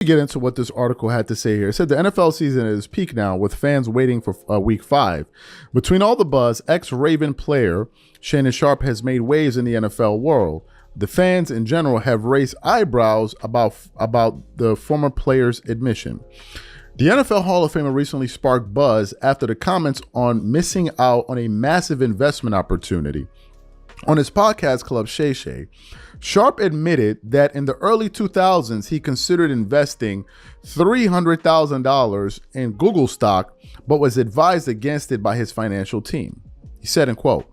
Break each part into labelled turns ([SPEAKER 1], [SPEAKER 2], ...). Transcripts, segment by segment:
[SPEAKER 1] Get into what this article had to say here. It said the NFL season is peak now, with fans waiting for week 5. Between all the buzz, ex-Raven player Shannon Sharpe has made waves in the NFL world. The fans in general have raised eyebrows about the former player's admission. The NFL Hall of Famer recently sparked buzz after the comments on missing out on a massive investment opportunity. On his podcast club, Shay Shay, Sharpe admitted that in the early 2000s, he considered investing $300,000 in Google stock, but was advised against it by his financial team. He said, in quote,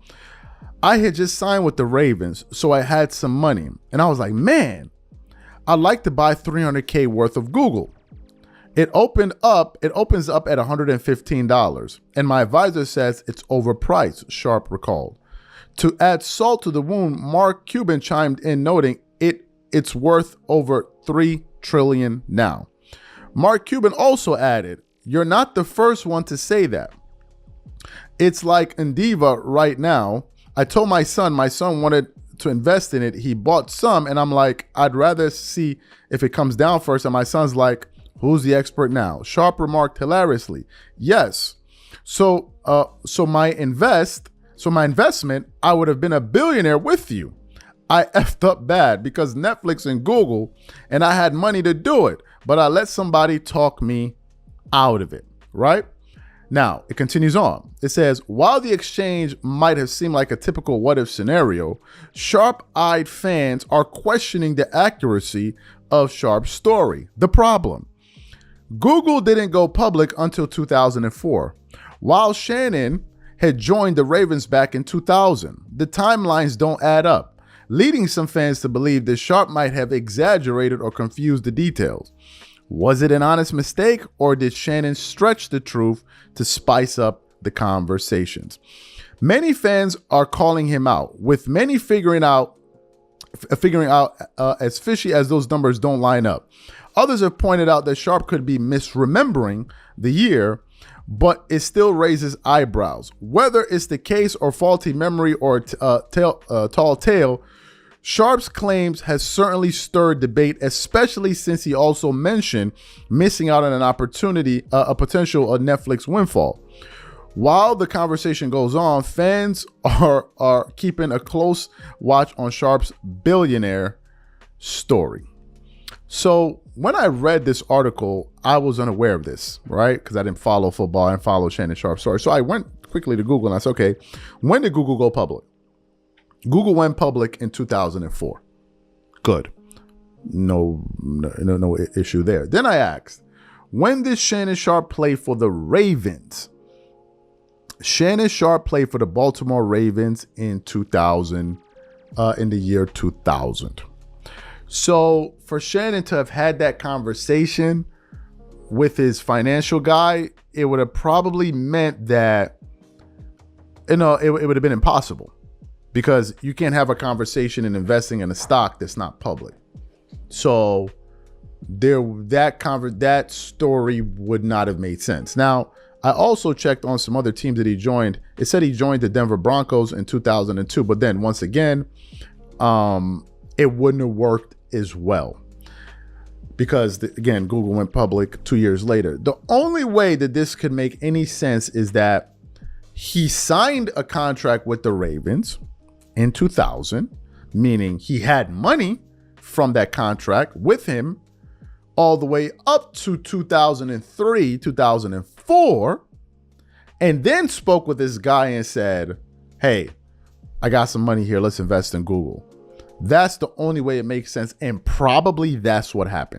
[SPEAKER 1] "I had just signed with the Ravens, so I had some money. And I was like, man, I'd like to buy $300K worth of Google. It opens up at $115. And my advisor says it's overpriced," Sharpe recalled. To add salt to the wound, Mark Cuban chimed in, noting it's worth over $3 trillion now. Mark Cuban also added, "You're not the first one to say that. It's like Endiva right now. I told my son wanted to invest in it. He bought some, and I'm like, I'd rather see if it comes down first." And my son's like, "Who's the expert now?" Sharpe remarked hilariously, "Yes. So my investment, I would have been a billionaire with you. I effed up bad because Netflix and Google, and I had money to do it, but I let somebody talk me out of it," right? Now, it continues on. It says, while the exchange might have seemed like a typical what-if scenario, sharp-eyed fans are questioning the accuracy of Sharpe's story. The problem: Google didn't go public until 2004, while Shannon had joined the Ravens back in 2000. The timelines don't add up, leading some fans to believe that Sharpe might have exaggerated or confused the details. Was it an honest mistake, or did Shannon stretch the truth to spice up the conversations? Many fans are calling him out, with many figuring out as fishy as those numbers don't line up. Others have pointed out that Sharpe could be misremembering the year, but it still raises eyebrows. Whether it's the case or faulty memory or tall tale, Sharpe's claims has certainly stirred debate, especially since he also mentioned missing out on an opportunity, a potential Netflix windfall. While the conversation goes on, fans are keeping a close watch on Sharpe's billionaire story. So when I read this article, I was unaware of this, right? Because I didn't follow football and follow Shannon Sharpe's story. So I went quickly to Google and I said, okay, when did Google go public? Google went public in 2004. Good. No issue there. Then I asked, when did Shannon Sharpe play for the Ravens? Shannon Sharpe played for the Baltimore Ravens in 2000, in the year 2000. So for Shannon to have had that conversation with his financial guy, it would have probably meant that, it would have been impossible, because you can't have a conversation in investing in a stock that's not public. So that story would not have made sense. Now, I also checked on some other teams that he joined. It said he joined the Denver Broncos in 2002, but then once again, it wouldn't have worked as well, because again, Google went public 2 years later. The only way that this could make any sense is that he signed a contract with the Ravens in 2000, meaning he had money from that contract with him all the way up to 2003, 2004, and then spoke with this guy and said, "Hey, I got some money here. Let's invest in Google." That's the only way it makes sense, and probably that's what happened.